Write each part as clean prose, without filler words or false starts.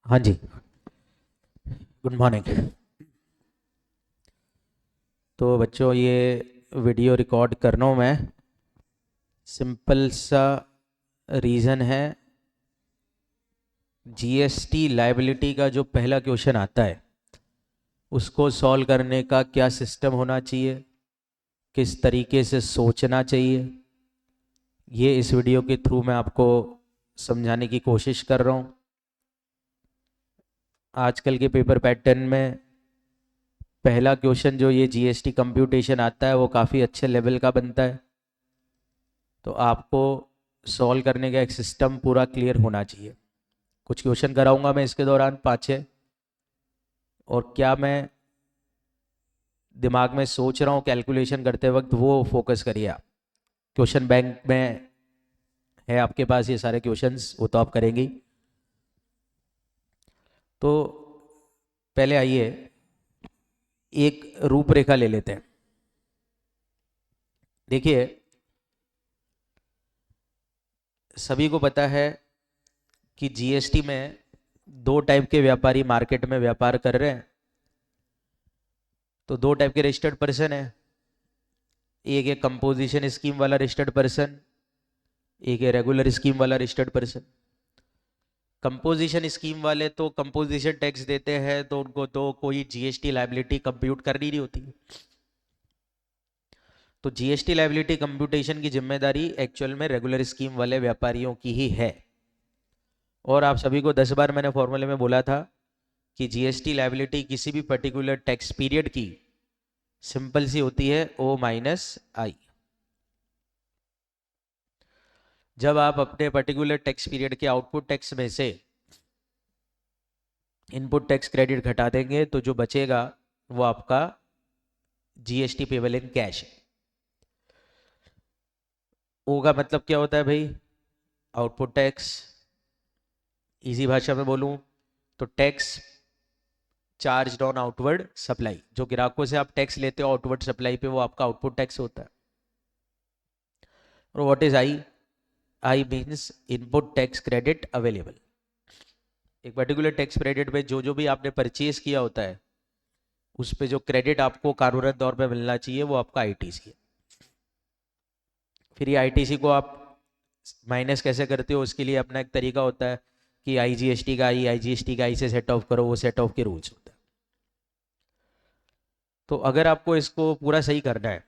हाँ जी, good morning. तो बच्चों, ये वीडियो रिकॉर्ड कर रहा हूँ मैं। सिंपल सा रीज़न है। जीएसटी लायबिलिटी का जो पहला क्वेश्चन आता है उसको सॉल्व करने का क्या सिस्टम होना चाहिए, किस तरीके से सोचना चाहिए, ये इस वीडियो के थ्रू मैं आपको समझाने की कोशिश कर रहा हूँ। आजकल के पेपर पैटर्न में पहला क्वेश्चन जो ये जीएसटी कंप्यूटेशन आता है वो काफ़ी अच्छे लेवल का बनता है। तो आपको सॉल्व करने का एक सिस्टम पूरा क्लियर होना चाहिए। कुछ क्वेश्चन कराऊंगा मैं इसके दौरान 5-6, और क्या मैं दिमाग में सोच रहा हूँ कैलकुलेशन करते वक्त वो फोकस करिए आप। क्वेश्चन बैंक में है आपके पास ये सारे क्वेश्चंस, वो तो आप करेंगे ही। तो पहले आइए एक रूपरेखा ले लेते हैं। देखिए, सभी को पता है कि जीएसटी में दो टाइप के व्यापारी मार्केट में व्यापार कर रहे हैं। तो दो टाइप के रजिस्टर्ड पर्सन है। एक है कंपोजिशन स्कीम वाला रजिस्टर्ड पर्सन, एक है रेगुलर स्कीम वाला रजिस्टर्ड पर्सन। कंपोजिशन स्कीम वाले तो कंपोजिशन टैक्स देते हैं, तो उनको तो कोई जीएसटी लायबिलिटी कंप्यूट करनी नहीं होती। तो जीएसटी लायबिलिटी कंप्यूटेशन की जिम्मेदारी एक्चुअल में रेगुलर स्कीम वाले व्यापारियों की ही है। और आप सभी को 10 बार मैंने फॉर्मूले में बोला था कि जीएसटी लायबिलिटी किसी भी पर्टिकुलर टैक्स पीरियड की सिंपल सी होती है ओ माइनस आई। जब आप अपने पर्टिकुलर टैक्स पीरियड के आउटपुट टैक्स में से इनपुट टैक्स क्रेडिट घटा देंगे तो जो बचेगा वो आपका जीएसटी पेबल इन कैश है। ओ का मतलब क्या होता है भाई? Output tax. इजी भाषा में बोलूं तो tax charge on outward supply. जो ग्राहकों से आप टैक्स लेते हो आउटवर्ड सप्लाई पे, वो आपका आउटपुट टैक्स होता है। और what is I? I means input tax credit available. एक पर्टिकुलर टैक्स क्रेडिट में जो जो भी आपने परचेज किया होता है उस पे जो क्रेडिट आपको कानूनन तौर पे मिलना चाहिए वो आपका आईटीसी है। फिर ये आईटीसी को आप माइनस कैसे करते हो, उसके लिए अपना एक तरीका होता है कि आईजीएसटी का आईजीएसटी का आई से सेट ऑफ करो, वो सेट ऑफ के रूल्स होता है। तो अगर आपको इसको पूरा सही करना है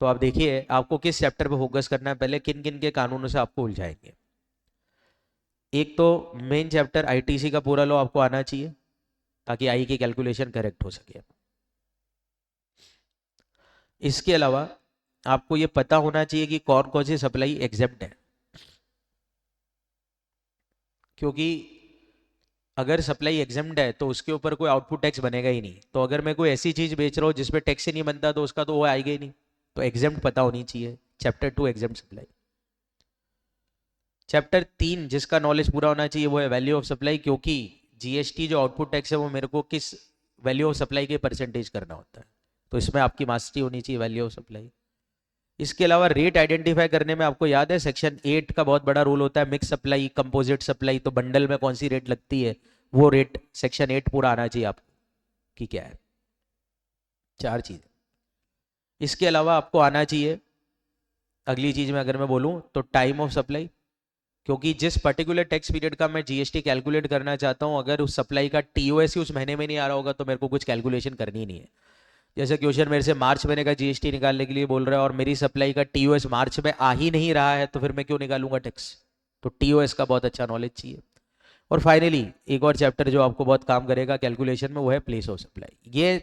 तो आप देखिए आपको किस चैप्टर पे फोकस करना है, पहले किन किन के कानूनों से आपको उलझाएंगे। एक तो मेन चैप्टर आईटीसी का पूरा लॉ आपको आना चाहिए ताकि आई की कैलकुलेशन करेक्ट हो सके। इसके अलावा आपको ये पता होना चाहिए कि कौन कौन सी सप्लाई एग्जेप्ट है। क्योंकि अगर सप्लाई एग्जेम्प्ट है तो उसके ऊपर कोई आउटपुट टैक्स बनेगा ही नहीं। तो अगर मैं कोई ऐसी चीज बेच रहा हूँ जिसपे टैक्स ही नहीं बनता तो उसका तो वो आएगा ही नहीं। तो एग्जेम्प्ट पता होनी चाहिए। Chapter 2 exempt supply. चैप्टर 3 जिसका नॉलेज पूरा होना चाहिए वो है वैल्यू ऑफ सप्लाई, क्योंकि जीएसटी जो आउटपुट टैक्स है वो मेरे को किस वैल्यू ऑफ सप्लाई के परसेंटेज करना होता है। तो इसमें आपकी मास्टरी होनी चाहिए वैल्यू ऑफ सप्लाई। इसके अलावा रेट आइडेंटिफाई करने में आपको याद है सेक्शन 8 का बहुत बड़ा रोल होता है। मिक्स सप्लाई, कंपोजिट सप्लाई, तो बंडल में कौन सी रेट लगती है वो रेट सेक्शन 8 पूरा आना चाहिए आपको कि क्या है। चार चीज। इसके अलावा आपको आना चाहिए अगली चीज में अगर मैं बोलूं तो टाइम ऑफ सप्लाई। क्योंकि जिस पर्टिकुलर टैक्स पीरियड का मैं जीएसटी कैलकुलेट करना चाहता हूं, अगर उस सप्लाई का टीओएस ही उस महीने में नहीं आ रहा होगा तो मेरे को कुछ कैलकुलेशन करनी ही नहीं है। जैसे क्वेश्चन मेरे से मार्च महीने का जीएसटी निकालने के लिए बोल रहा है और मेरी सप्लाई का टीओएस मार्च में आ ही नहीं रहा है, तो फिर मैं क्यों निकालूंगा टैक्स? तो टीओएस का बहुत अच्छा नॉलेज चाहिए। और फाइनली एक और चैप्टर जो आपको बहुत काम करेगा कैलकुलेशन में वो है प्लेस ऑफ सप्लाई। ये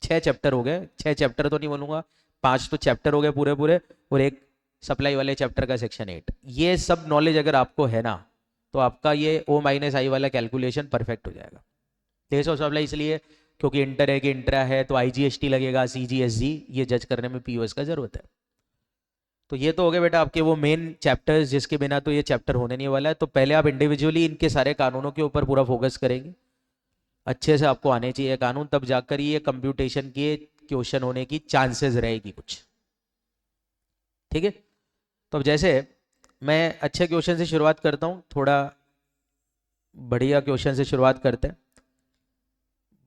6 चैप्टर हो गए। 6 चैप्टर तो नहीं बोलूंगा, 5 तो चैप्टर हो गए पूरे पूरे, और एक सप्लाई वाले चैप्टर का सेक्शन 8। ये सब नॉलेज अगर आपको है ना तो आपका ये ओ माइनस आई वाला कैलकुलेशन परफेक्ट हो जाएगा। प्लेस ऑफ सप्लाई इसलिए क्योंकि इंटर है कि इंट्रा है तो आईजीएसटी लगेगा, सीजीएसजी, ये जज करने में पीओएस का जरूरत है। तो ये तो हो गए बेटा आपके वो मेन चैप्टर्स जिसके बिना तो ये चैप्टर होने नहीं वाला है। तो पहले आप इंडिविजुअली इनके सारे कानूनों के ऊपर पूरा फोकस करेंगे। अच्छे से आपको आने चाहिए कानून, तब जाकर ये कंप्यूटेशन के क्वेश्चन होने की चांसेस रहेगी कुछ। ठीक है। तो अब जैसे मैं अच्छे क्वेश्चन से शुरुआत करता हूँ, थोड़ा बढ़िया क्वेश्चन से शुरुआत करते हैं।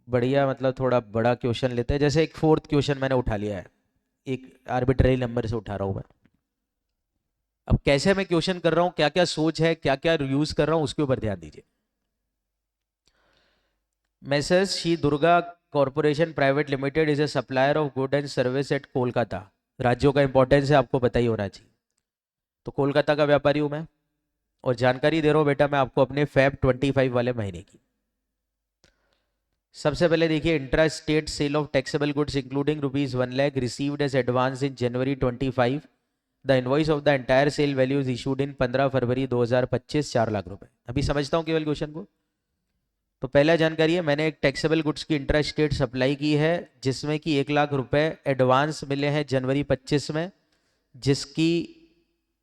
बढ़िया मतलब थोड़ा बड़ा क्वेश्चन लेते हैं। जैसे एक फोर्थ क्वेश्चन मैंने उठा लिया है, एक आर्बिट्ररी नंबर से उठा रहा हूं मैं। अब कैसे मैं क्वेश्चन कर रहा हूं, क्या क्या सोच है, क्या क्या यूज कर रहा हूं, उसके ऊपर ध्यान दीजिए। Message Shri Durga corporation private limited is a supplier of good and service eight Kolkata. राज्यों का इंपॉर्टेंस है, आपको पता ही होना चाहिए। तो कोलकाता का व्यापारी हूं मैं, और जानकारी दे रहा हूं बेटा मैं आपको अपने फैब 25 वाले महीने की। सबसे पहले देखिए, intra state sale of taxable goods including ₹1,00,000 received as advance in January 25। The invoice of the entire sale value is issued in 15 February 2025, 4 lakh रुपए। अभी समझता हूं केवल क्वेश्चन को। तो पहला जानकारी है, मैंने एक टैक्सेबल गुड्स की इंट्रा स्टेट सप्लाई की है जिसमें कि 1 लाख रुपए एडवांस मिले हैं जनवरी 25 में, जिसकी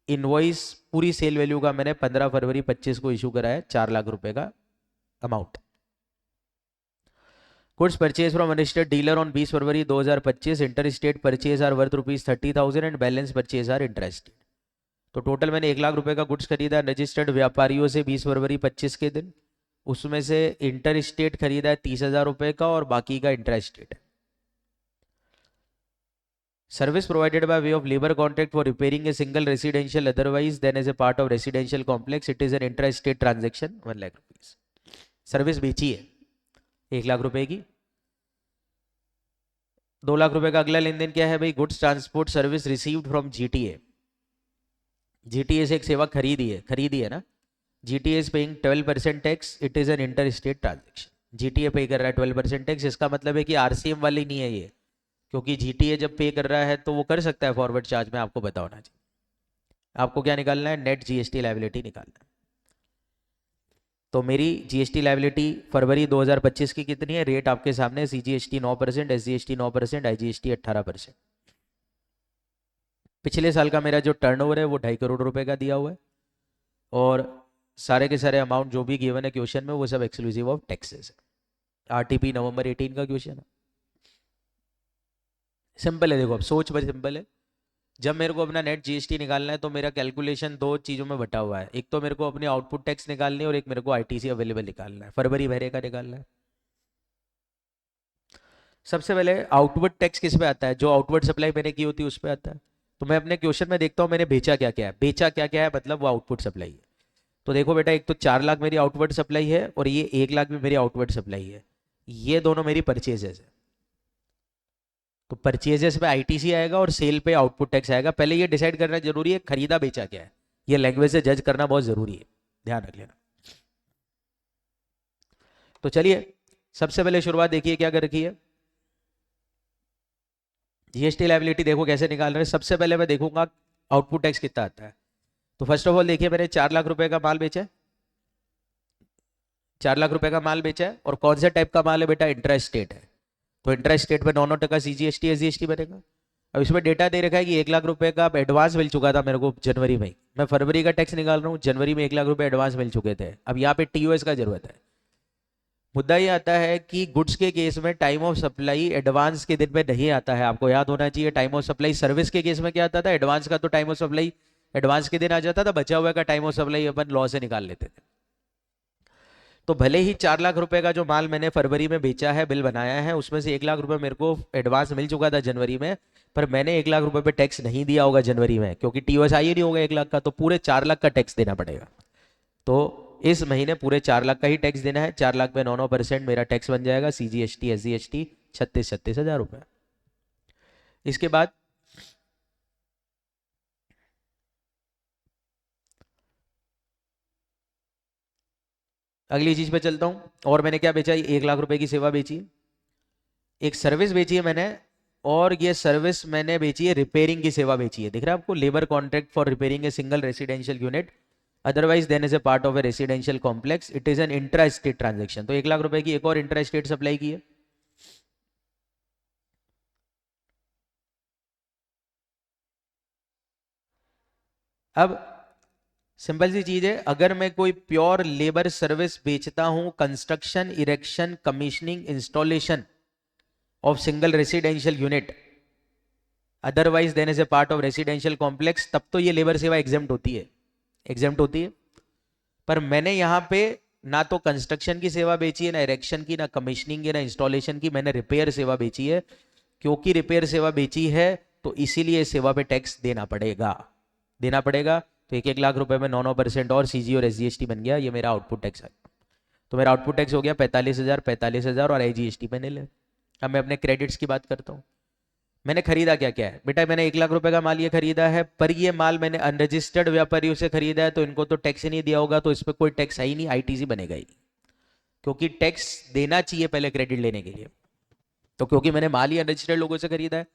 इनवॉइस पूरी सेल वैल्यू का मैंने 15 फरवरी 25 को इशू करा है, 4 लाख रुपए का amount. Goods purchase from registered dealer on 20 February 2025। Inter state purchase are worth ₹30,000 and balance purchase are interested. तो टोटल मैंने 1 लाख रुपए का गुड्स खरीदा रजिस्टर्ड व्यापारियों से 20 फरवरी 25 के दिन। उसमें से इंटर स्टेट खरीदा है 30,000 रुपए का और बाकी का इंटर स्टेट है। Service provided by way of labour contract for repairing a single residential otherwise than as a part of residential complex, it is an inter state transaction, 1 lakh rupees. Service बेची है 1 लाख रुपए की। 2 लाख रुपए का अगला लेन देन क्या है भाई, goods transport service received from GTA. GTA से एक सेवा खरीदी है ना। GTA is paying 12% tax, it is an inter state transaction. GTA पे कर रहा है 12% टैक्स, इसका मतलब है कि आरसीएम वाली नहीं है ये, क्योंकि जीटीए जब पे कर रहा है तो वो कर सकता है फॉरवर्ड चार्ज में, आपको पता होना चाहिए। आपको क्या निकालना है, नेट जीएसटी लायबिलिटी निकालना है। तो मेरी जीएसटी लायबिलिटी फरवरी 2025 की कितनी है, रेट आपके सामने, सीजीएसटी 9%, एसजीएसटी 9%, आईजीएसटी 18%। पिछले साल का मेरा जो टर्नओवर है वो 2.5 करोड़ रुपए का दिया हुआ है, और सारे के सारे अमाउंट जो भी गिवन है क्वेश्चन में वो सब एक्सक्लूसिव ऑफ टैक्सेस है। आरटीपी नवंबर 18 का क्वेश्चन है। सिंपल है, देखो अब सोच बड़ी सिंपल है। जब मेरे को अपना नेट जीएसटी निकालना है तो मेरा कैलकुलेशन दो चीज़ों में बटा हुआ है। एक तो मेरे को अपनी आउटपुट टैक्स निकालनी है और एक मेरे को आईटीसी अवेलेबल निकालना है, फरवरी महीने का निकालना है। सबसे पहले आउटवर्ड टैक्स किस पे आता है, जो आउटवर्ड सप्लाई मैंने की होती है उस पर आता है। तो मैं अपने क्वेश्चन में देखता हूँ मैंने बेचा क्या क्या है, बेचा क्या क्या है मतलब वो आउटपुट सप्लाई है। तो देखो बेटा, एक तो 4 लाख मेरी आउटवर्ड सप्लाई है और ये 1 लाख भी मेरी आउटवर्ड सप्लाई है। ये दोनों मेरी परचेजेस है। तो परचेजेस पे आईटीसी आएगा और सेल पे आउटपुट टैक्स आएगा। पहले ये डिसाइड करना जरूरी है खरीदा बेचा क्या है, ये लैंग्वेज से जज करना बहुत जरूरी है, ध्यान रख लेना। तो चलिए सबसे पहले शुरुआत देखिए क्या कर रखी है। जीएसटी लायबिलिटी देखो कैसे निकाल रहे हैं। सबसे पहले मैं देखूंगा आउटपुट टैक्स कितना आता है। तो फर्स्ट ऑफ ऑल देखिए, मैंने 4 लाख रुपए का माल बेचा है, 4 लाख रुपए का माल बेचा है, और कौन से टाइप का माल है बेटा, इंट्रा स्टेट है। तो इंट्रा स्टेट पे 9% सीजीएसटी एसजीएसटी बनेगा। अब इसमें डेटा दे रखा है कि 1 लाख रुपए का एडवांस मिल चुका था मेरे को जनवरी में। मैं फरवरी का टैक्स निकाल रहा हूँ, जनवरी में 1 लाख रुपए एडवांस मिल चुके थे। अब यहाँ पे टीओएस का जरूरत है। मुद्दा ये आता है कि गुड्स के केस में टाइम ऑफ सप्लाई एडवांस के दिन में नहीं आता है, आपको याद होना चाहिए। टाइम ऑफ सप्लाई सर्विस के केस में क्या आता था, एडवांस का तो टाइम ऑफ सप्लाई एडवांस के दिन आ जाता था, बचा हुआ का time of supply upon law से निकाल लेते थे। तो भले ही 4 लाख रुपए का जो माल मैंने फरवरी में बेचा है, बिल बनाया है, उसमें से 1 लाख रुपए मेरे को एडवांस मिल चुका था जनवरी में, पर मैंने 1 लाख रुपए पे टैक्स नहीं दिया होगा जनवरी में, क्योंकि टीओएस आई ही नहीं होगा 1 लाख का, तो पूरे 4 लाख का टैक्स देना पड़ेगा। तो इस महीने पूरे 4 लाख का ही टैक्स देना है। 4 लाख पे 9% मेरा टैक्स बन जाएगा, सीजीएसटी एसजीएसटी 36 हजार रुपए। इसके बाद अगली चीज पे चलता हूं। और मैंने क्या बेचा, 1 लाख रुपए की सेवा बेची है, एक सर्विस बेची है मैंने, और ये सर्विस मैंने बेची है, रिपेयरिंग की सेवा बेची है। दिख रहा है आपको, labour contract for repairing a single residential unit otherwise than is a part of a residential complex, it is an intra state transaction. तो 1 लाख रुपए की एक और इंट्रा स्टेट सप्लाई की है। अब सिंपल सी चीज है, अगर मैं कोई प्योर लेबर सर्विस बेचता हूं, construction erection commissioning installation of single residential unit otherwise than is a part of residential complex, तब तो ये लेबर सेवा एग्जेम्प्ट होती है, एग्जेम्प्ट होती है। पर मैंने यहां पे ना तो कंस्ट्रक्शन की सेवा बेची है, ना इरेक्शन की, ना कमीशनिंग की, ना इंस्टॉलेशन की, मैंने रिपेयर सेवा बेची है। क्योंकि रिपेयर सेवा बेची है तो इसीलिए इस सेवा पे टैक्स देना पड़ेगा, देना पड़ेगा। तो 1-1 लाख रुपए में 9-9% और सीजी और एसजीएसटी बन गया, ये मेरा आउटपुट टैक्स है। तो मेरा आउटपुट टैक्स हो गया 45,000, 45,000 और आईजीएसटी मैंने ले। अब मैं अपने क्रेडिट्स की बात करता हूँ। मैंने खरीदा क्या क्या है बेटा, मैंने 1 लाख रुपए का माल ये खरीदा है, पर ये माल मैंने अनरजिस्टर्ड व्यापारियों से खरीदा है, तो इनको तो टैक्स ही नहीं दिया होगा, तो इस पर कोई टैक्स है ही नहीं, आईटीसी बनेगा ही। क्योंकि टैक्स देना चाहिए पहले क्रेडिट लेने के लिए। तो क्योंकि मैंने माल ही अनरजिस्टर्ड लोगों से खरीदा है,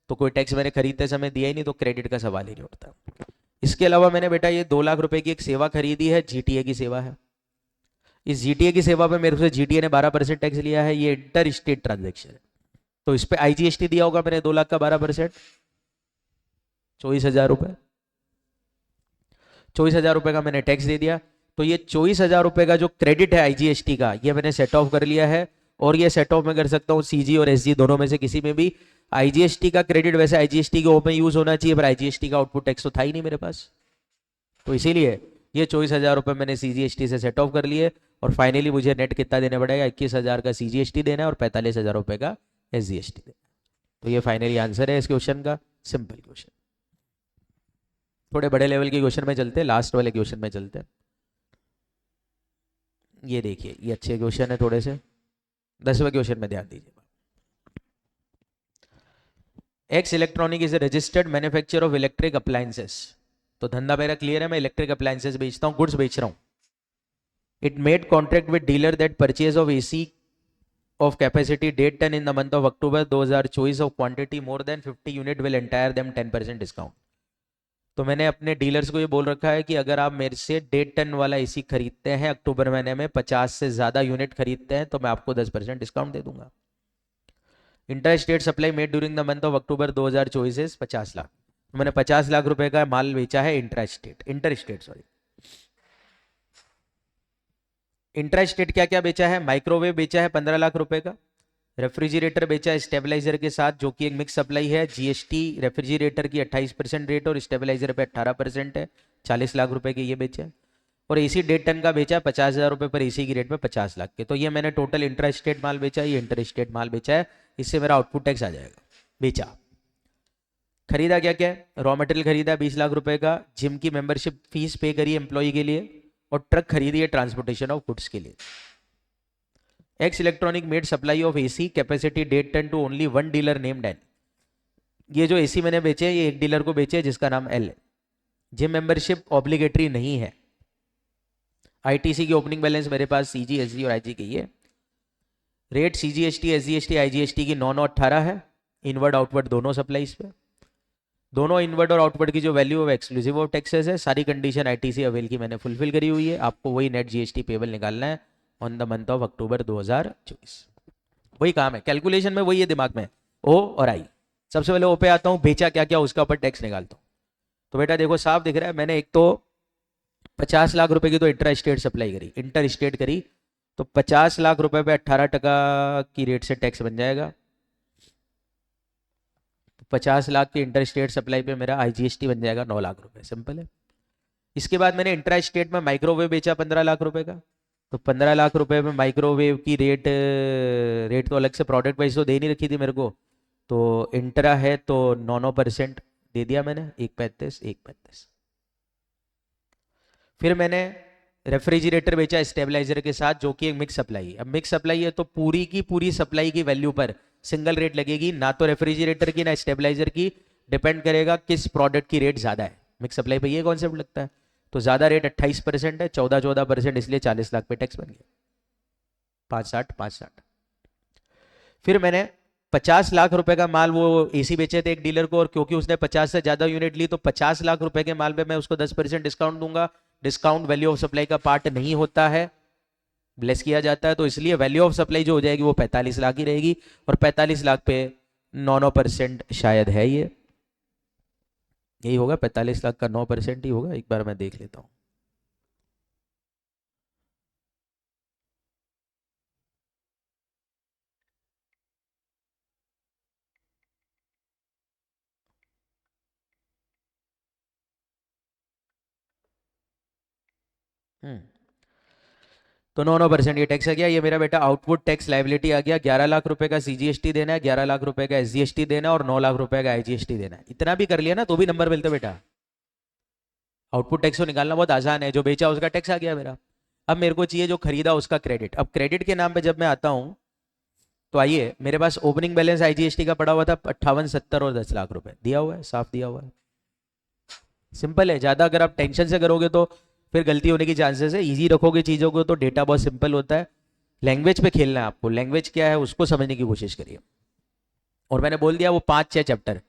तो कोई टैक्स मैंने खरीदते समय दिया ही नहीं, तो क्रेडिट का सवाल ही नहीं उठता। इसके अलावा मैंने बेटा ये 2 लाख रुपए की एक सेवा खरीदी है, जीटीए की सेवा है। इस जीटीए की सेवा पे मेरे से जीटीए ने 12% टैक्स लिया है, ये इंटर स्टेट ट्रांजेक्शन है। तो इस पे आईजीएसटी दिया होगा मैंने 2 लाख का 12%, 24,000 रुपए। 24,000 रुपए का मैंने टैक्स दे दिया। तो ये 24,000 रुपए का जो क्रेडिट है आईजीएसटी का, ये मैंने सेट ऑफ कर लिया है। और ये सेट ऑफ मैं कर सकता हूँ सीजी और एसजी दोनों में से किसी में भी। आईजीएसटी का क्रेडिट वैसे आईजीएसटी के ओ में यूज होना चाहिए, पर आईजीएसटी का आउटपुट टैक्स तो था ही नहीं मेरे पास, तो इसीलिए ये 24,000 रुपए मैंने सीजीएसटी से सेट ऑफ कर लिए। और फाइनली मुझे नेट कितना देना पड़ेगा, 21,000 का सीजीएसटी देना है और 45,000 रुपए का एसजीएसटी देना। तो ये फाइनली आंसर है इस क्वेश्चन का, सिंपल क्वेश्चन। थोड़े बड़े लेवल के क्वेश्चन में चलते हैं, लास्ट वाले क्वेश्चन में चलते हैं। ये देखिए, ये अच्छे क्वेश्चन है थोड़े से। 10वें क्वेश्चन में ध्यान दीजिए। X electronic is a registered manufacture of electric appliances. तो धंधा मेरा क्लियर है, मैं इलेक्ट्रिक अप्लायंसेस बेचता हूँ, गुड्स बेच रहा हूँ। It made contract with dealer that purchase of AC of capacity date 10 in the month of October 2024 of quantity more than 50 unit will entire them 10% discount. तो मैंने अपने डीलर्स को ये बोल रखा है कि अगर आप मेरे से डेट 10 वाला एसी खरीदते हैं अक्टूबर महीने में, 50 से ज़्यादा यूनिट खरीदते हैं, तो मैं आपको 10% डिस्काउंट दे दूंगा। Inter state supply made during the month of October 2024 है 50 लाख। तो मैंने 50 लाख रुपए का माल बेचा है inter state sorry. Intra state क्या क्या बेचा है, माइक्रोवेव बेचा है 15 लाख रुपए का, रेफ्रिजरेटर बेचा है स्टेबलाइजर के साथ, जो कि एक मिक्स सप्लाई है। जीएसटी रेफ्रिजरेटर की 28% रेट और स्टेबलाइजर पे 18% है, 40 लाख रुपए के ये बेचे। और एसी 1.5 टन का बेचा है 50,000 रुपए पर एसी की रेट में 50 लाख के। तो ये मैंने टोटल इंट्रा स्टेट माल बेचा है, ये इंटर स्टेट माल बेचा है, इससे मेरा आउटपुट टैक्स आ जाएगा। बेचा। खरीदा क्या क्या, रॉ मटेरियल खरीदा 20 लाख रुपए का, जिम की मेंबरशिप फीस पे करी एम्प्लॉय के लिए, और ट्रक खरीदी है ट्रांसपोर्टेशन ऑफ गुड्स के लिए। X electronic made supply of AC capacity date 10 to only one dealer named N. ये जो एसी मैंने बेचे ये एक डीलर को बेचे जिसका नाम एल है। जिम मेंबरशिप ऑब्लिगेटरी नहीं है। आईटीसी की ओपनिंग बैलेंस मेरे पास सीजी एसजी और आईजी की है। रेट सीजीएसटी एसजीएसटी आईजीएसटी की 9-9-18 है, इनवर्ड आउटवर्ड दोनों सप्लाईज पे। दोनों इनवर्ड और आउटवर्ड की जो वैल्यू है एक्सक्लूसिव ऑफ टैक्सेस है। सारी कंडीशन आईटीसी अवेल की मैंने फुलफिल करी हुई है। आपको वही नेट जीएसटी पेबल निकालना है on the month of October 2024। वही काम है, कैलकुलेशन में वही है दिमाग में, ओ और आई। सबसे पहले ओ पे आता हूँ, बेचा क्या क्या उसका ऊपर टैक्स निकालता हूँ। तो बेटा देखो साफ दिख रहा है, मैंने एक तो 50 लाख रुपए की तो इंटर स्टेट सप्लाई करी, इंटर स्टेट करी, तो 50 लाख रुपए पे 18% की रेट से टैक्स बन जाएगा। 50 लाख की इंटर स्टेट सप्लाई पे मेरा आईजीएसटी बन जाएगा 9 लाख रुपए, सिंपल है। इसके बाद मैंने इंट्रा स्टेट में माइक्रोवेव बेचा 15 लाख रुपए का। तो 15 लाख रुपए में माइक्रोवेव की रेट, रेट तो अलग से प्रोडक्ट वाइज तो दे नहीं रखी थी मेरे को, तो इंट्रा है तो 9-9% दे दिया मैंने, 1.35 फिर मैंने रेफ्रिजरेटर बेचा स्टेबलाइजर के साथ, जो कि एक मिक्स सप्लाई है। अब मिक्स सप्लाई है तो पूरी की पूरी सप्लाई की वैल्यू पर सिंगल रेट लगेगी, ना तो रेफ्रिजरेटर की ना स्टेबलाइजर की। डिपेंड करेगा किस प्रोडक्ट की रेट ज्यादा है, मिक्स सप्लाई पे ये कॉन्सेप्ट लगता है। तो ज्यादा रेट 28% है, 14-14%, इसलिए 40 लाख पे टैक्स बन गया, 560-560। फिर मैंने 50 लाख रुपए का माल वो एसी बेचे थे एक डीलर को, और क्योंकि उसने 50 से ज्यादा यूनिट ली, तो 50 लाख रुपए के माल पे मैं उसको 10% डिस्काउंट दूंगा। डिस्काउंट वैल्यू ऑफ सप्लाई का पार्ट नहीं होता है, ब्लेस किया जाता है, तो इसलिए वैल्यू ऑफ सप्लाई जो हो जाएगी वो 45 लाख ही रहेगी। और 45 लाख पे 9-9% शायद है ये, यही होगा 45 लाख का 9% ही होगा, एक बार मैं देख लेता हूँ। हम्म तो 9% ये टैक्स आ गया। ये मेरा बेटा आउटपुट टैक्स लाइबिलिटी आ गया। 11 लाख रुपए का सीजीएसटी देना है, 11 लाख रुपए का एसजीएसटी देना है और 9 लाख रुपए का आईजीएसटी देना है। इतना भी कर लिया ना तो भी नंबर मिलते बेटा। आउटपुट टैक्स को निकालना बहुत आसान है। जो बेचा उसका टैक्स आ गया मेरा। अब मेरे को चाहिए जो खरीदा उसका क्रेडिट। अब क्रेडिट के नाम पे जब मैं आता हूं तो आइए, मेरे पास ओपनिंग बैलेंस आईजीएसटी का पड़ा हुआ था 58, 70 और 10 लाख रुपए दिया हुआ है, साफ दिया हुआ है। सिंपल है। ज्यादा अगर आप टेंशन से करोगे तो फिर गलती होने की चांसेस है। इजी रखोगे चीजों को तो डेटा बहुत सिंपल होता है। लैंग्वेज पे खेलना है आपको। लैंग्वेज क्या है उसको समझने की कोशिश करिए। और मैंने बोल दिया वो 5-6 चैप्टर,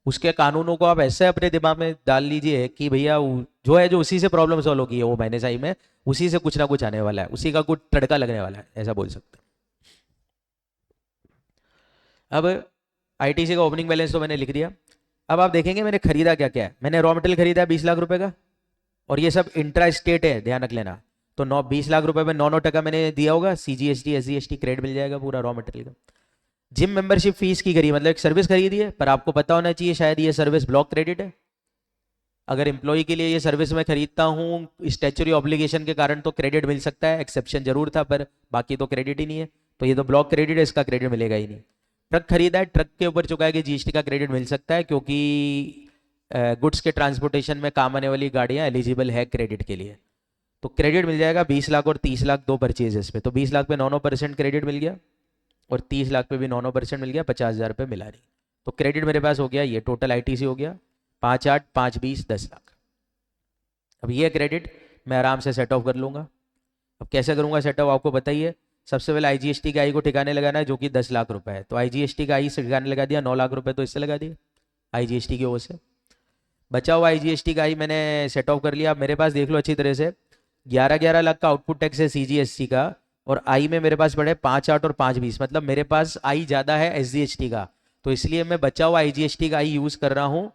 उसके कानूनों को आप ऐसे अपने दिमाग में डाल लीजिए कि भैया जो है जो उसी से प्रॉब्लम सॉल्व होगी है वो महीने साई में, उसी से कुछ ना कुछ आने वाला है, उसी का कुछ तड़का लगने वाला है, ऐसा बोल सकते हैं। अब आईटीसी का ओपनिंग बैलेंस तो मैंने लिख दिया। अब आप देखेंगे मैंने खरीदा क्या क्या है। मैंने रॉ मटेरियल खरीदा है 20 लाख रुपए का, और ये सब इंट्रा स्टेट है, ध्यान रख लेना। तो 20 लाख रुपए में 9% मैंने दिया होगा, सीजीएसटी एसजीएसटी क्रेडिट मिल जाएगा पूरा रॉ मटेरियल का। जिम मेंबरशिप फीस की करी, मतलब एक सर्विस खरीदी है, पर आपको पता होना चाहिए शायद ये सर्विस ब्लॉक क्रेडिट है। अगर एम्प्लॉय के लिए ये सर्विस मैं खरीदता हूँ स्टैच्यूटरी ऑब्लिगेशन के कारण तो क्रेडिट मिल सकता है, एक्सेप्शन जरूर था, पर बाकी तो क्रेडिट ही नहीं है। तो ये तो ब्लॉक क्रेडिट है, इसका क्रेडिट मिलेगा ही नहीं। ट्रक खरीदा है, ट्रक के ऊपर चुका है कि जीएसटी का क्रेडिट मिल सकता है, क्योंकि गुड्स के ट्रांसपोर्टेशन में काम आने वाली गाड़ियां एलिजिबल है क्रेडिट के लिए। तो क्रेडिट मिल जाएगा 20 लाख और 30 लाख दो परचेजेस पे। तो 20 लाख पे 9% क्रेडिट मिल गया और 30 लाख पे भी 9% मिल गया, 50,000 रुपये मिला नहीं। तो क्रेडिट मेरे पास हो गया, ये टोटल आईटीसी हो गया 5, 8, 5, 20, 10 लाख। अब ये क्रेडिट मैं आराम से सेट ऑफ कर लूंगा। अब कैसे करूंगा सेट ऑफ आपको बताइए। सबसे पहले आईजीएसटी का आई को ठिकाने लगाना है जो कि 10 लाख रुपए है। तो आईजीएसटी का आई से ठिकाने लगा दिया, 9 लाख रुपए तो इससे लगा दिए आईजीएसटी की ओर से। बचा हुआ आईजीएसटी का आई मैंने सेट ऑफ कर लिया। अब मेरे पास देख लो अच्छी तरह से 11-11 लाख का आउटपुट टैक्स है सीजीएसटी का, और आई में मेरे पास पड़े 5, 8 और 5, 20, मतलब मेरे पास आई ज्यादा है एसजीएसटी का। तो इसलिए मैं बचा हुआ आईजीएसटी का आई यूज कर रहा हूँ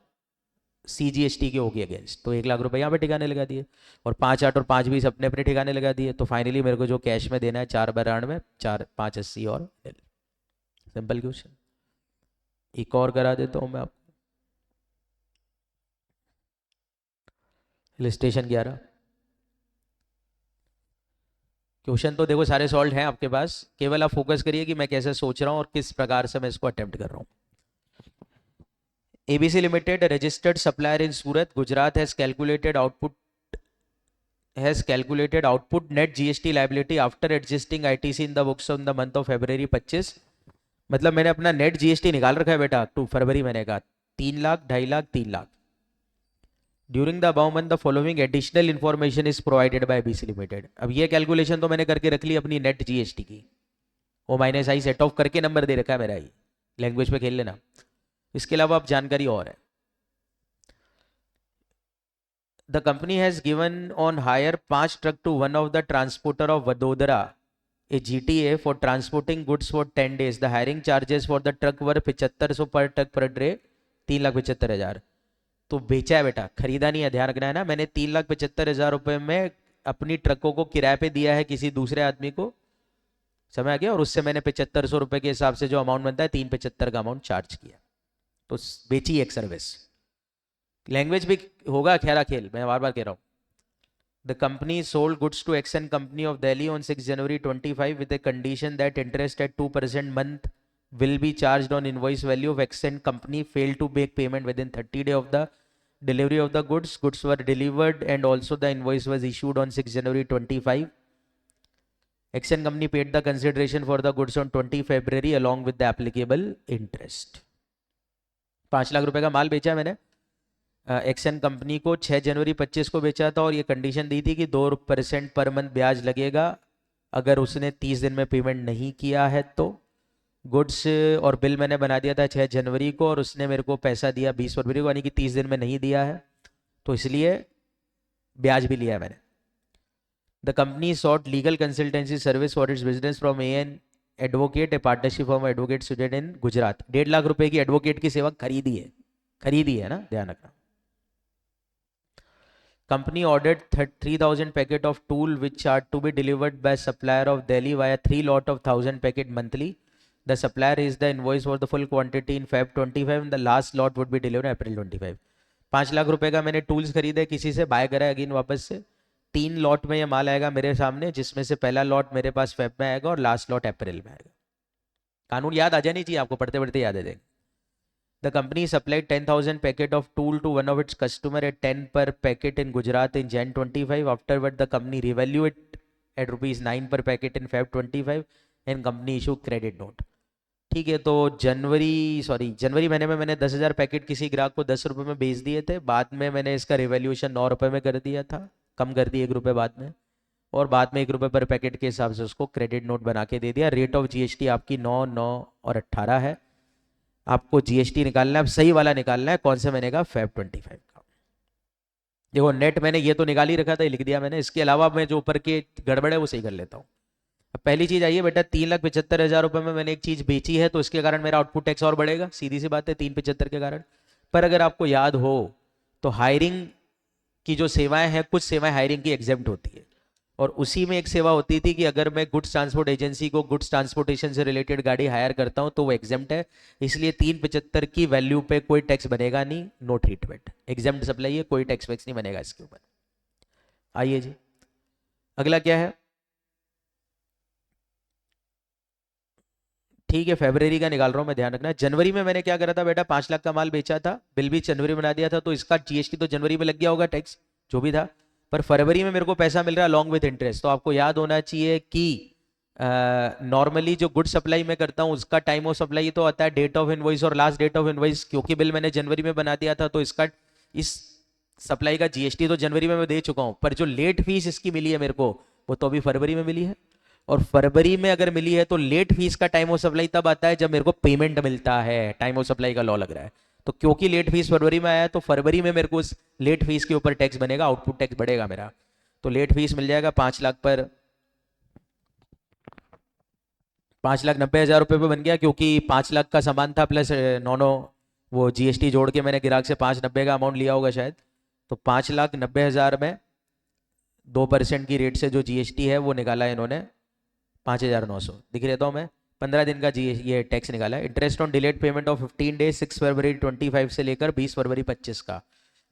सीजीएसटी के होगी अगेंस्ट। तो 1 लाख रुपए यहाँ पे ठिकाने लगा दिए और 5, 8 और 5, 20 अपने अपने ठिकाने लगा दिए। तो फाइनली मेरे को जो कैश में देना है 4/92, 4, 5, 80 और सिंपल क्वेश्चन। एक और करा देता हूँ मैं आपको। इलिस्ट्रेशन 11 क्वेश्चन तो देखो सारे सॉल्व हैं आपके पास, केवल आप फोकस करिए कि मैं कैसे सोच रहा हूँ और किस प्रकार से मैं इसको अटेम्प्ट कर रहा हूँ। ABC Limited, a registered supplier in Surat, Gujarat, has calculated net GST liability after adjusting ITC in the books on the month of February 25। मतलब मैंने अपना नेट जीएसटी निकाल रखा है बेटा 2 फरवरी, मैंने कहा 3 lakh, 2.5 lakh, 3 lakh. During the above month the following additional information is provided by BC limited. अब ये कैलकुलेशन तो मैंने करके रख ली अपनी नेट जीएसटी की, O minus I set off करके नंबर दे रखा है मेरा। ही लैंग्वेज पे खेल लेना। इसके अलावा अब जानकारी और है। The company has given on hire 5 truck to one of the transporter of Vadodara a GTA for transporting goods for 10 days। The hiring charges for the truck were 7500 per truck per day, 3,75,000। तो बेचा है बेटा, खरीदा नहीं है, ध्यान रखना है ना। मैंने 3,75,000 रुपए में अपनी ट्रकों को किराए पे दिया है किसी दूसरे आदमी को, समझ आ गया। और उससे मैंने 7500 रुपए के हिसाब से जो अमाउंट बनता है 375 का अमाउंट चार्ज किया। तो बेची एक सर्विस। लैंग्वेज भी होगा खेला खेल, मैं बार बार कह रहा हूं। The company sold goods to Axon company of Delhi on 6 January 25 with a condition that interest at 2% month will be charged on invoice value of Accent company failed to make payment within 30 days of the delivery of the goods. Goods were delivered and also the invoice was issued on 6 January 25। Accent company paid the consideration for the goods on 20 February along with the applicable interest। 5 lakh रुपए का माल बेचा मैंने action company को 6 January 25 को बेचा था, और ये कंडीशन दी थी कि 2% पर मंथ ब्याज लगेगा अगर उसने 30 दिन में पेमेंट नहीं किया है तो। गुड्स और बिल मैंने बना दिया था 6 जनवरी को, और उसने मेरे को पैसा दिया 20 फरवरी को, यानी कि 30 दिन में नहीं दिया है, तो इसलिए ब्याज भी लिया मैंने। The company sought legal consultancy service for its business from AN advocate, a partnership form advocate student in Gujarat. 1.5 lakh रुपए की एडवोकेट की सेवा खरीदी है ना, ध्यान रखना। Company ordered 3,000 packet of tool which are to be delivered by supplier of Delhi via 3 lot of 1,000 packet monthly. The supplier is the invoice for the full quantity in Feb 25 and the last lot would be delivered April 25। 5 lakh रुपए का मैंने tools खरीदे किसी से, bye करा again वापस से, 3 lot में ये माल आएगा मेरे सामने, जिसमें से पहला लॉट मेरे पास फेब में आएगा और लास्ट लॉट अप्रैल में आएगा। कानून याद आ जानी चाहिए आपको, पढ़ते पढ़ते याद आ जाएगा। The company supplied 10,000 packet of tool to one of its customer at 10 per packet in Gujarat in Jan 25. Afterward, the company revalue it at rupees 9 per packet in Feb 25 and company issue credit note. ठीक है, तो जनवरी महीने में मैंने 10,000 packet किसी ग्राहक को 10 रुपये में बेच दिए थे। बाद में मैंने इसका रिवैल्यूएशन 9 रुपये में कर दिया था, कम कर दिया 1 रुपये बाद में, और बाद में 1 रुपये पर पैकेट के हिसाब से उसको क्रेडिट नोट बना के दे दिया। रेट ऑफ जीएसटी आपकी 9, 9 और 18 है। आपको जीएसटी निकालना है, अब सही वाला निकालना है। कौन से महीने का? Feb 25 का। देखो नेट मैंने ये तो निकाल ही रखा था, लिख दिया मैंने। इसके अलावा मैं जो ऊपर के गड़बड़ है वो सही कर लेता हूँ। अब पहली चीज आइए बेटा, 3,75,000 रुपये में मैंने एक चीज बेची है, तो इसके कारण मेरा आउटपुट टैक्स और बढ़ेगा, सीधी सी बात है, 3,75 के कारण। पर अगर आपको याद हो तो हायरिंग की जो सेवाएं हैं, कुछ सेवाएं हायरिंग की एग्जेम्प्ट होती है, और उसी में एक सेवा होती थी कि अगर मैं गुड्स ट्रांसपोर्ट एजेंसी को गुड्स ट्रांसपोर्टेशन से रिलेटेड गाड़ी हायर करता हूं तो वो एग्जेम्प्ट है। इसलिए 3,75 की वैल्यू पे कोई टैक्स बनेगा नहीं, नो ट्रीटमेंट, एग्जेम्प्ट सप्लाई है, कोई टैक्स वैक्स नहीं बनेगा इसके ऊपर। आइए जी, अगला क्या है? ठीक है, फरवरी का निकाल रहा हूं मैं, ध्यान रखना। जनवरी में मैंने क्या करा था बेटा, 5 लाख का माल बेचा था, बिल भी जनवरी में बना दिया था, तो इसका जीएसटी तो जनवरी में लग गया होगा, टैक्स जो भी था। पर फरवरी में मेरे को पैसा मिल रहा है लॉन्ग विथ इंटरेस्ट, तो आपको याद होना चाहिए कि नॉर्मली जो गुड सप्लाई में करता हूँ उसका टाइम ऑफ सप्लाई तो आता है डेट ऑफ इनवॉइस और लास्ट डेट ऑफ इनवॉइस। क्योंकि बिल मैंने जनवरी में बना दिया था, तो इसका इस सप्लाई का जीएसटी तो जनवरी में मैं दे चुका हूँ, पर जो लेट फीस इसकी मिली है मेरे को, वो तो अभी फरवरी में मिली है। और फरवरी में अगर मिली है तो लेट फीस का टाइम ऑफ सप्लाई तब आता है जब मेरे को पेमेंट मिलता है, टाइम ऑफ सप्लाई का लॉ लग रहा है। तो क्योंकि लेट फीस फरवरी में आया है, तो फरवरी में मेरे को उस लेट फीस के ऊपर टैक्स बनेगा, आउटपुट टैक्स बढ़ेगा मेरा। तो लेट फीस मिल जाएगा 5 लाख पर, 5,90,000 रुपये पे बन गया, क्योंकि 5 लाख का सामान था प्लस 9 वो जीएसटी जोड़ के मैंने ग्राहक से 590 का अमाउंट लिया होगा शायद। तो 5,90,000 में 2% की रेट से जो जीएसटी है वो निकाला है इन्होंने 5,900, दिख रहता हूँ मैं, 15 दिन का ये टैक्स निकाला है। Interest on delayed payment of 15 days 6 फरवरी 25 से लेकर 20 फरवरी 25 का,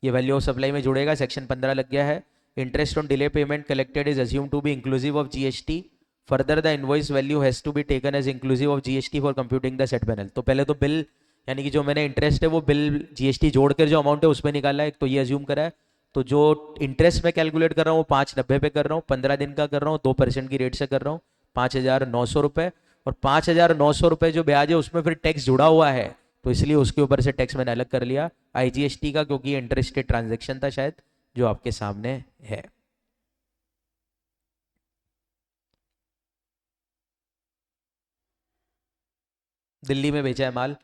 ये वैल्यू ऑफ सप्लाई में जुड़ेगा, सेक्शन 15 लग गया है। Interest on delay payment collected is assume to be inclusive of GST, further the invoice value has to be taken as inclusive of GST for computing the set panel. तो पहले तो bill यानी कि जो मैंने इंटरेस्ट है वो bill GST जोड़कर जो अमाउंट है उसमें निकाला है, तो ये अज्यूम करा है। तो जो इंटरेस्ट में कैलकुलेट कर रहा हूँ वो 590 पे कर रहा हूँ, 15 दिन का कर रहा हूँ, 2% की रेट से कर रहा हूँ, 5,900 रुपये। और 5,900 रुपये जो ब्याज है उसमें फिर टैक्स जुड़ा हुआ है, तो इसलिए उसके ऊपर से टैक्स मैंने अलग कर लिया आईजीएसटी का, क्योंकि ये इंटरेस्टेड ट्रांजेक्शन था शायद जो आपके सामने है। दिल्ली में बेचा है माल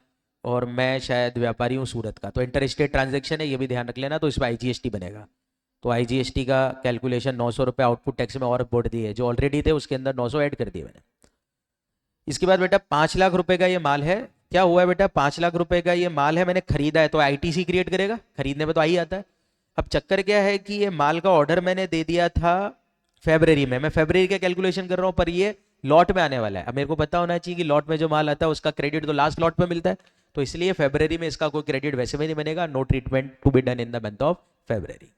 और मैं शायद व्यापारी हूँ सूरत का, तो इंटरस्टेट ट्रांजेक्शन है, ये भी ध्यान रख लेना। तो इसमें आईजीएसटी बनेगा, तो आईजीएसटी का कैलकुलेशन 900 रुपये आउटपुट टैक्स में और बोर्ड दिए, जो ऑलरेडी थे उसके अंदर 900 ऐड कर दिए मैंने। इसके बाद बेटा 5 लाख रुपए का ये माल है। क्या हुआ है बेटा, 5 लाख रुपए का ये माल है, मैंने खरीदा है, तो आईटीसी क्रिएट करेगा, खरीदने में तो आई आता है। अब चक्कर क्या है कि ये माल का ऑर्डर मैंने दे दिया था फरवरी में, मैं फरवरी का कैलकुलेशन कर रहा हूँ, पर ये लॉट में आने वाला है। अब मेरे को पता होना चाहिए कि लॉट में जो माल आता है उसका क्रेडिट तो लास्ट लॉट में मिलता है, तो इसलिए फरवरी में इसका कोई क्रेडिट वैसे में नहीं बनेगा, no treatment to be done in the month of February.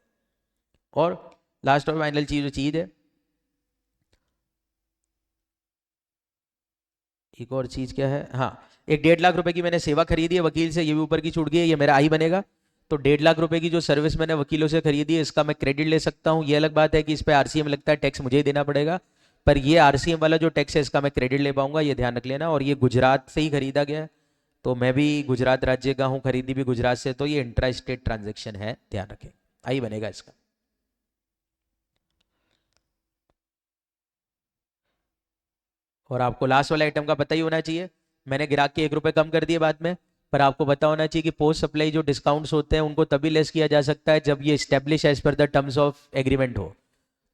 और लास्ट और फाइनल चीज है, एक और चीज क्या है, हाँ, एक 1.5 लाख रुपए की मैंने सेवा खरीदी है वकील से, ये भी ऊपर की छूट गई है, ये मेरा आई बनेगा। तो 1.5 लाख रुपए की जो सर्विस मैंने वकीलों से खरीदी है, इसका मैं क्रेडिट ले सकता हूँ। ये अलग बात है कि इस पर आरसीएम लगता है, टैक्स मुझे ही देना पड़ेगा, पर ये आरसीएम वाला जो टैक्स है इसका मैं क्रेडिट ले पाऊंगा, ये ध्यान रख लेना। और ये गुजरात से ही खरीदा गया है, तो मैं भी गुजरात राज्य का हूँ, खरीदी भी गुजरात से, तो ये इंट्रा स्टेट ट्रांजेक्शन है, ध्यान रखें, आई बनेगा इसका। और आपको लास्ट वाला आइटम का पता ही होना चाहिए, मैंने ग्राहक के 1 रुपये कम कर दिए बाद में, पर आपको पता होना चाहिए कि पोस्ट सप्लाई जो डिस्काउंट्स होते हैं उनको तभी लेस किया जा सकता है जब ये establish as per the terms of agreement हो।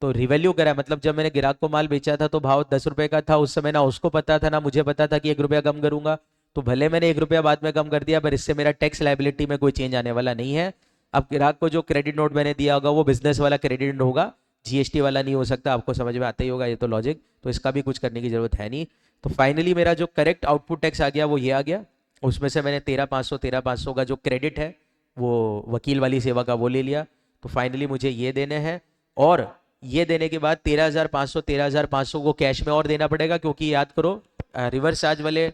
तो रिवैल्यू करा, मतलब जब मैंने ग्राहक को माल बेचा था तो भाव 10 रुपये का था उस समय, ना उसको पता था ना मुझे पता था कि 1 रुपया कम करूंगा, तो भले मैंने 1 रुपया बाद में कम कर दिया, पर इससे मेरा टैक्स लाइबिलिटी में कोई चेंज आने वाला नहीं है। अब ग्राहक को जो क्रेडिट नोट मैंने दिया होगा वो बिजनेस वाला क्रेडिट नोट होगा, जीएसटी वाला नहीं हो सकता, आपको समझ में आता ही होगा ये तो लॉजिक, तो इसका भी कुछ करने की जरूरत है नहीं। तो फाइनली मेरा जो करेक्ट आउटपुट टैक्स आ गया वो ये आ गया, उसमें से मैंने 13,500 का जो क्रेडिट है वो वकील वाली सेवा का वो ले लिया, तो फाइनली मुझे ये देने हैं। और ये देने के बाद 13,500 को कैश में और देना पड़ेगा, क्योंकि याद करो रिवर्स चार्ज वाले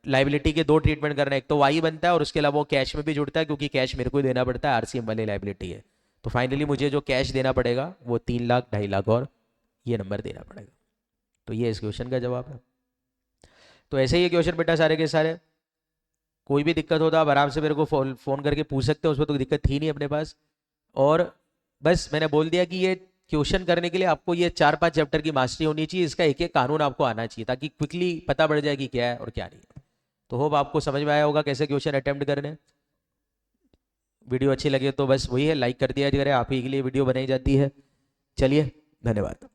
लाइबिलिटी के दो ट्रीटमेंट करना है, एक तो वाई बनता है और उसके अलावा वो कैश में भी जुड़ता है, क्योंकि कैश मेरे को ही देना पड़ता है, आरसीएम वाली लाइबिलिटी है। तो फाइनली मुझे जो कैश देना पड़ेगा वो 3 लाख 2.5 लाख और ये नंबर देना पड़ेगा। तो ये इस क्वेश्चन का जवाब है। तो ऐसे ही ये क्वेश्चन बेटा सारे के सारे, कोई भी दिक्कत हो तो आप आराम से मेरे को फ़ोन करके पूछ सकते हो, उसमें तो दिक्कत थी नहीं अपने पास। और बस मैंने बोल दिया कि ये क्वेश्चन करने के लिए आपको ये 4-5 चैप्टर की मास्टरी होनी चाहिए, इसका एक एक कानून आपको आना चाहिए, ताकि क्विकली पता पड़ जाए कि क्या है और क्या नहीं है। तो होप आपको समझ में आया होगा कैसे क्वेश्चन अटेम्प्ट करने। वीडियो अच्छी लगे तो बस वही है, लाइक कर दिया करें, आप ही के लिए वीडियो बनाई जाती है। चलिए, धन्यवाद।